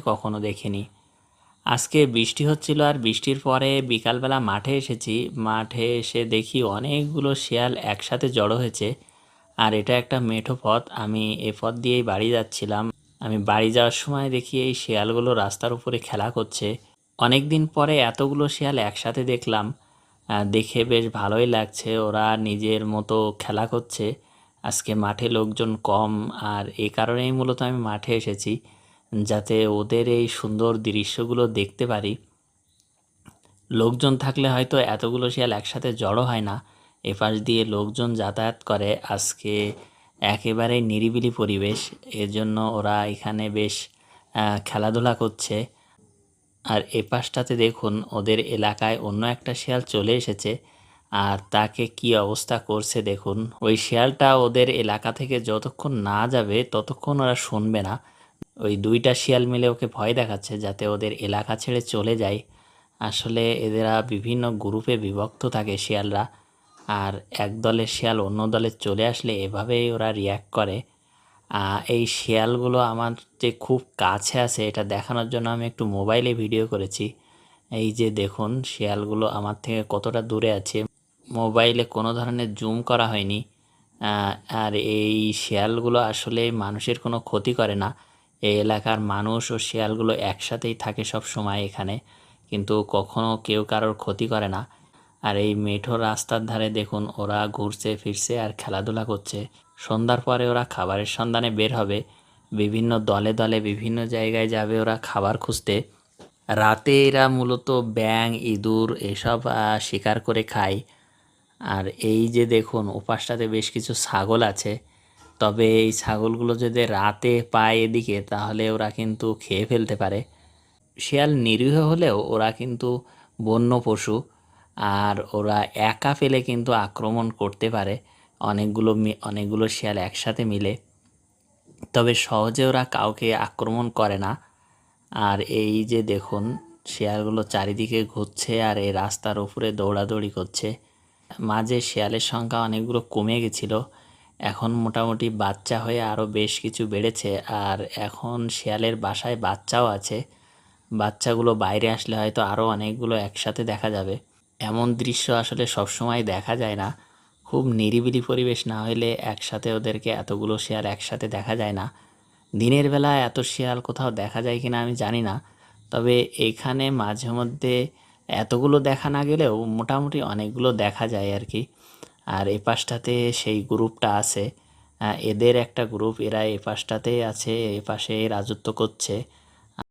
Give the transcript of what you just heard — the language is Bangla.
কখনো দেখিনি। আজকে বৃষ্টি হচ্ছিল আর বৃষ্টির পরে বিকালবেলা মাঠে এসেছি। মাঠে এসে দেখি অনেকগুলো শেয়াল একসাথে জড়ো হয়েছে। আর এটা একটা মেঠো পথ, আমি এ পথ দিয়েই বাড়ি যাচ্ছিলাম। আমি বাড়ি যাওয়ার সময় দেখি এই শেয়ালগুলো রাস্তার উপরে খেলা করছে। অনেক দিন পরে এতগুলো শেয়াল একসাথে দেখলাম। দেখে বেশ ভালোই লাগছে, ওরা নিজের মতো খেলা করছে। আজকে মাঠে লোকজন কম, আর এই কারণেই মূলত আমি মাঠে এসেছি, যাতে ওদের এই সুন্দর দৃশ্যগুলো দেখতে পারি। লোকজন থাকলে হয়তো এতগুলো শিয়াল একসাথে জড়ো হয় না। এপাশ দিয়ে লোকজন যাতায়াত করে। আজকে একেবারে নিরিবিলি পরিবেশ, এজন্য ওরা এখানে বেশ খেলাধুলা করছে। আর এপাশটাতে দেখুন ওদের এলাকায় অন্য একটা শিয়াল চলে এসেছে, আর তাকে কি অবস্থা করছে দেখুন। ওই শিয়ালটা ওদের এলাকা থেকে যতক্ষণ না যাবে ততক্ষণ ওরা শুনবে না। ওই দুইটা শিয়াল মিলে ওকে ভয় দেখাচ্ছে যাতে ওদের এলাকা ছেড়ে চলে যায়। আসলে এদেরা বিভিন্ন গ্রুপে বিভক্ত থাকে শিয়ালরা, আর এক দলের শিয়াল অন্য দলে চলে আসলে এভাবেই ওরা রিয়্যাক্ট করে। এই শিয়ালগুলো আমার যে খুব কাছে আছে এটা দেখানোর জন্য আমি একটু মোবাইলে ভিডিও করেছি। এই যে দেখুন শিয়ালগুলো আমার থেকে কতটা দূরে আছে, মোবাইলে কোনো ধরনের জুম করা হয়নি। আর এই শিয়ালগুলো আসলে মানুষের কোনো ক্ষতি করে না। এই এলাকার মানুষ ও শিয়ালগুলো একসাথেই থাকে সব সময় এখানে, কিন্তু কখনো কেউ কারোর ক্ষতি করে না। আর এই মেঠো রাস্তার ধারে দেখুন ওরা ঘুরছে ফিরছে আর খেলাধুলা করছে। সন্ধ্যার পরে ওরা খাবারের সন্ধানে বের হবে, বিভিন্ন দলে দলে বিভিন্ন জায়গায় যাবে ওরা খাবার খুঁজতে। রাতে এরা মূলত ব্যাঙ ইঁদুর এসব শিকার করে খায়। আর এই যে দেখুন ওপাশটাতে বেশ কিছু ছাগল আছে, তবে এই ছাগলগুলো যদি রাতে পায় এদিকে তাহলে ওরা কিন্তু খেয়ে ফেলতে পারে। শিয়াল নিরীহ হলেও ওরা কিন্তু বন্য পশু, আর ওরা একা পেলে কিন্তু আক্রমণ করতে পারে অনেকগুলো শিয়াল একসাথে মিলে। তবে সহজে ওরা কাউকে আক্রমণ করে না। আর এই যে দেখুন শিয়ালগুলো চারিদিকে ঘুরছে আর এই রাস্তার উপরে দৌড়াদৌড়ি করছে। মাঝে শিয়ালের সংখ্যা অনেকগুলো কমে গেছিল, এখন মোটামুটি বাচ্চা হয়ে আরও বেশ কিছু বেড়েছে। আর এখন শিয়ালের বাসায় বাচ্চাও আছে, বাচ্চাগুলো বাইরে আসলে হয়তো আরও অনেকগুলো একসাথে দেখা যাবে। এমন দৃশ্য আসলে সবসময় দেখা যায় না, খুব নিরিবিলি পরিবেশ না হলে একসাথে ওদেরকে এতগুলো শিয়াল একসাথে দেখা যায় না। দিনের বেলা এত শিয়াল কোথাও দেখা যায় কিনা আমি জানি না, তবে এখানে মাঝে মধ্যে এতগুলো দেখা না গেলেও মোটামুটি অনেকগুলো দেখা যায় আর কি। আর এ পাশটাতে সেই গ্রুপটা আছে, এদের একটা গ্রুপ, এরা এ পাশটাতেই আছে, এ পাশে রাজত্ব করছে।